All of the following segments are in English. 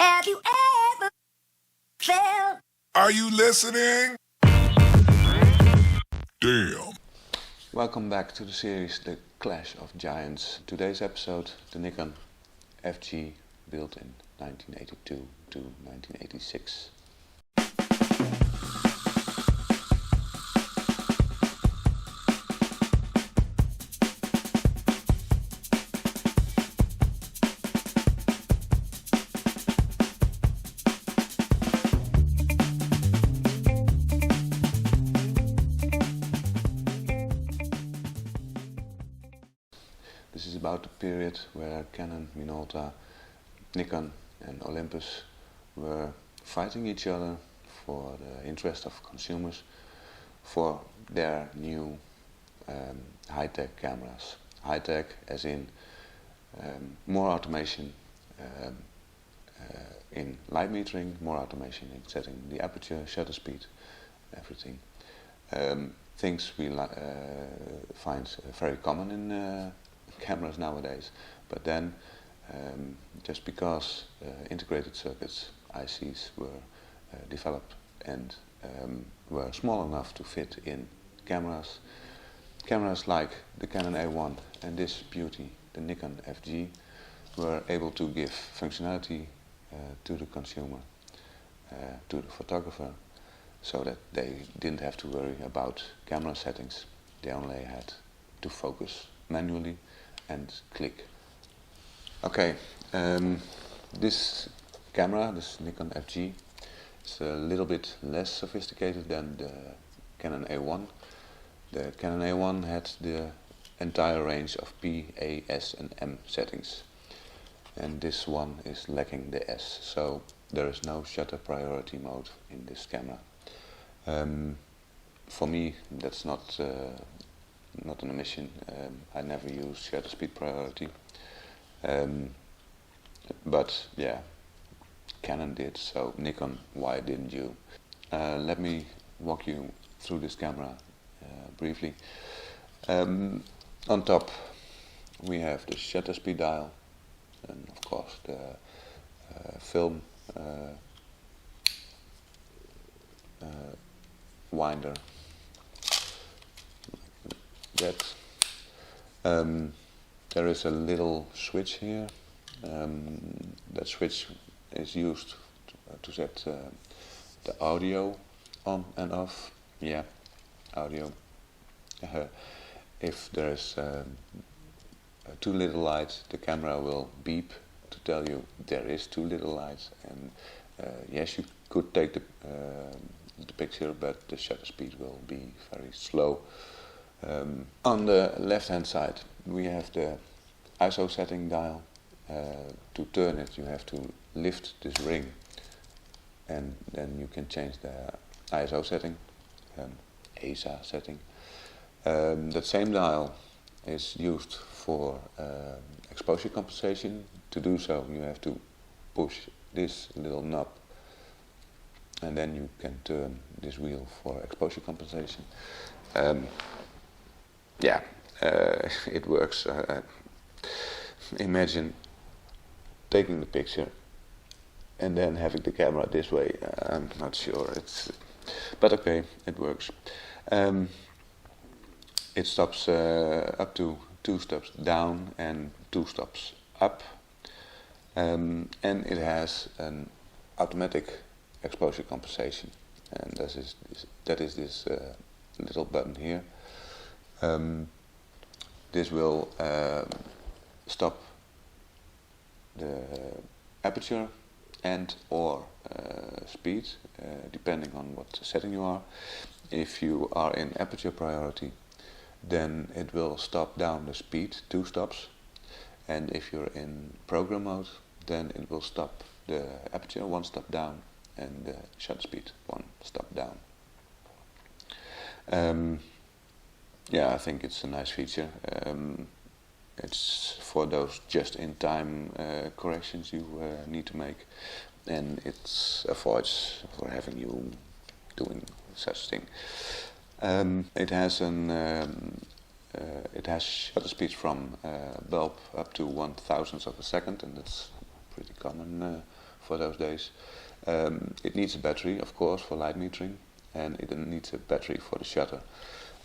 Have you ever felt? Are you listening? Damn. Welcome back to the series The Clash of Giants. Today's episode, the Nikon FG, built in 1982 to 1986. This is about the period where Canon, Minolta, Nikon and Olympus were fighting each other for the interest of consumers for their new high-tech cameras. High-tech as in more automation in light metering, more automation in setting the aperture, shutter speed, everything. Things we find very common in cameras nowadays, but then just because integrated circuits ICs were developed and were small enough to fit in cameras like the Canon A1 and this beauty, the Nikon FG, were able to give functionality to the consumer, to the photographer, so that they didn't have to worry about camera settings. They only had to focus manually and click. Okay, this camera, this Nikon FG, is a little bit less sophisticated than the Canon A1. The Canon A1 had the entire range of P, A, S and M settings, and this one is lacking the S, so there is no shutter priority mode in this camera. For me, that's not an omission. I never use shutter speed priority, but yeah, Canon did, so Nikon, why didn't you? Let me walk you through this camera briefly. On top we have the shutter speed dial and of course the film winder, like that. There is a little switch here. That switch is used to set the audio on and off. Yeah, audio. If there is too little light, the camera will beep to tell you there is too little light, and yes, you could take the picture, but the shutter speed will be very slow. On the left hand side we have the ISO setting dial. To turn it you have to lift this ring and then you can change the ISO setting, ASA setting. That same dial is used for exposure compensation. To do so you have to push this little knob and then you can turn this wheel for exposure compensation. Yeah, it works. Imagine taking the picture and then having the camera this way. I'm not sure, but okay, it works. It stops up to 2 stops down and 2 stops up, and it has an automatic exposure compensation, and that is this little button here. This will stop the aperture and or speed, depending on what setting you are. If you are in aperture priority, then it will stop down the speed 2 stops, and if you're in program mode, then it will stop the aperture 1 stop down and the shutter speed 1 stop down. Yeah, I think it's a nice feature. It's for those just-in-time corrections you need to make, and it avoids for having you doing such thing. It has shutter speeds from bulb up to 1/1000th of a second, and that's pretty common for those days. It needs a battery, of course, for light metering, and it needs a battery for the shutter.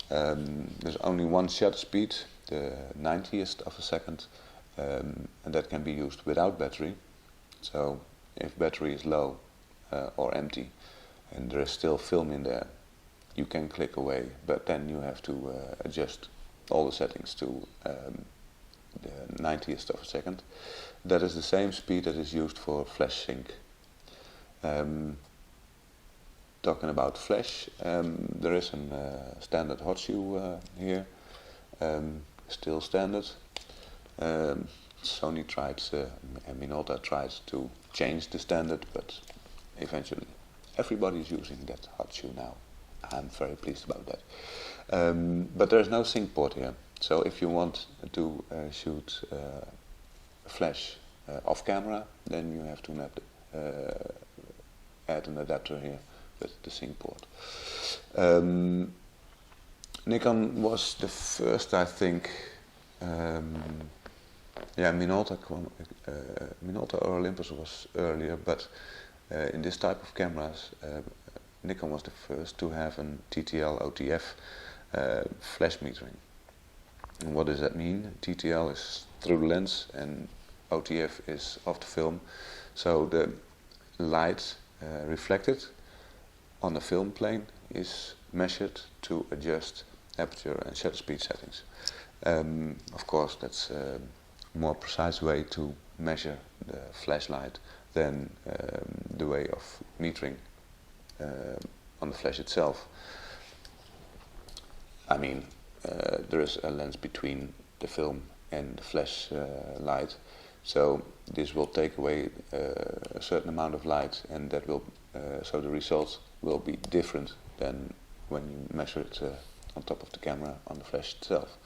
There's only one shutter speed, the 90th of a second, and that can be used without battery. So if battery is low or empty and there is still film in there, you can click away, but then you have to adjust all the settings to the 90th of a second. That is the same speed that is used for flash sync. Talking about flash, there is a standard hot shoe here, still standard. Sony tried, and Minolta tried to change the standard, but eventually everybody is using that hot shoe now. I'm very pleased about that. But there is no sync port here, so if you want to shoot flash off camera, then you have to add an adapter here with the sync port. Nikon was the first, I think. Minolta or Olympus was earlier, but in this type of cameras, Nikon was the first to have an TTL OTF flash metering. And what does that mean? TTL is through the lens and OTF is off the film. So the light reflected on the film plane is measured to adjust aperture and shutter speed settings. Of course, that's a more precise way to measure the flashlight than the way of metering on the flash itself. I mean, there is a lens between the film and the flash light, so this will take away a certain amount of light, and that will so the results will be different than when you measure it on top of the camera on the flash itself.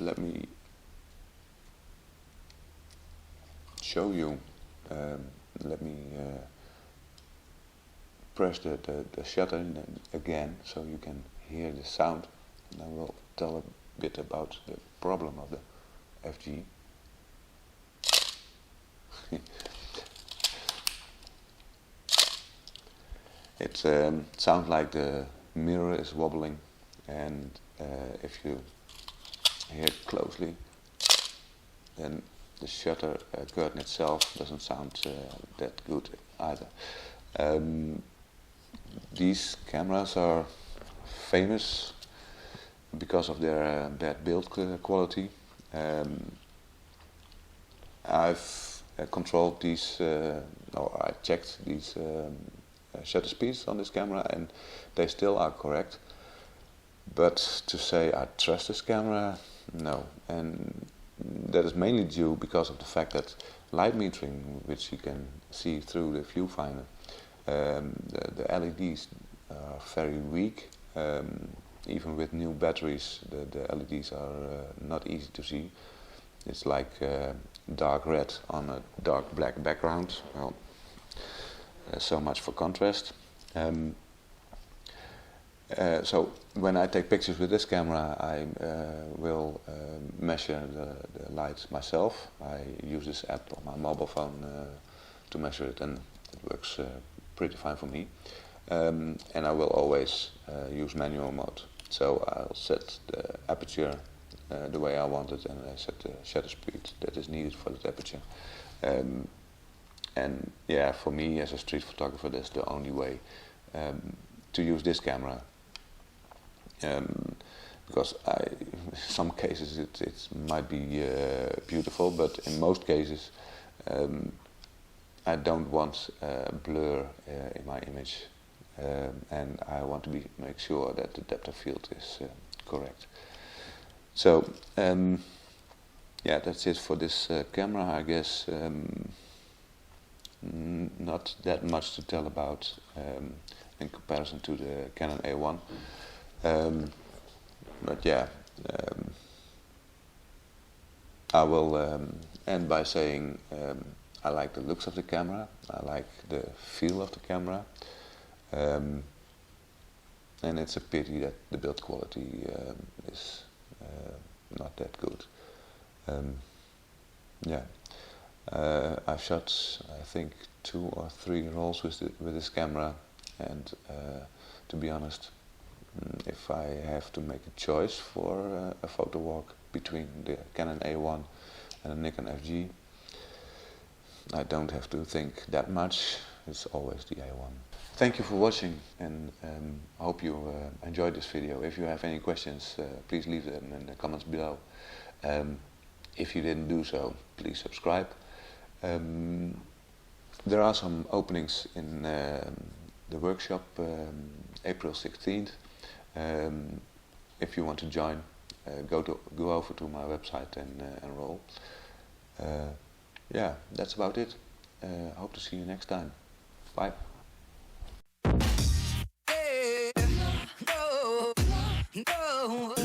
Let me show you. Let me press the shutter again so you can hear the sound, and I will tell a bit about the problem of the FG. It sounds like the mirror is wobbling, and if you hear it closely, then the shutter curtain itself doesn't sound that good either. These cameras are famous because of their bad build quality. I've controlled these, or I checked these shutter speeds on this camera, and they still are correct. But to say I trust this camera, no. And that is mainly due because of the fact that light metering, which you can see through the viewfinder, the LEDs are very weak. Even with new batteries, the LEDs are not easy to see. It's like dark red on a dark black background. Well, so much for contrast. So when I take pictures with this camera, I will measure the light myself. I use this app on my mobile phone to measure it, and it works pretty fine for me. And I will always use manual mode. So I'll set the aperture the way I want it, and I set the shutter speed that is needed for that aperture. And yeah, for me as a street photographer, that's the only way to use this camera. Because in some cases it might be beautiful, but in most cases I don't want blur in my image, and I want to make sure that the depth of field is correct. So yeah, that's it for this camera, I guess. Not that much to tell about in comparison to the Canon A1. But yeah, I will end by saying I like the looks of the camera, I like the feel of the camera, and it's a pity that the build quality is not that good. Yeah, I've shot I think 2 or 3 rolls with this camera, and to be honest, if I have to make a choice for a photo walk between the Canon A1 and the Nikon FG, I don't have to think that much. It's always the A1. Thank you for watching, and I hope you enjoyed this video. If you have any questions, please leave them in the comments below. If you didn't do so, please subscribe. There are some openings in the workshop April 16th. If you want to join, go over to my website and enroll. Yeah, that's about it. Hope to see you next time. Bye. No, no.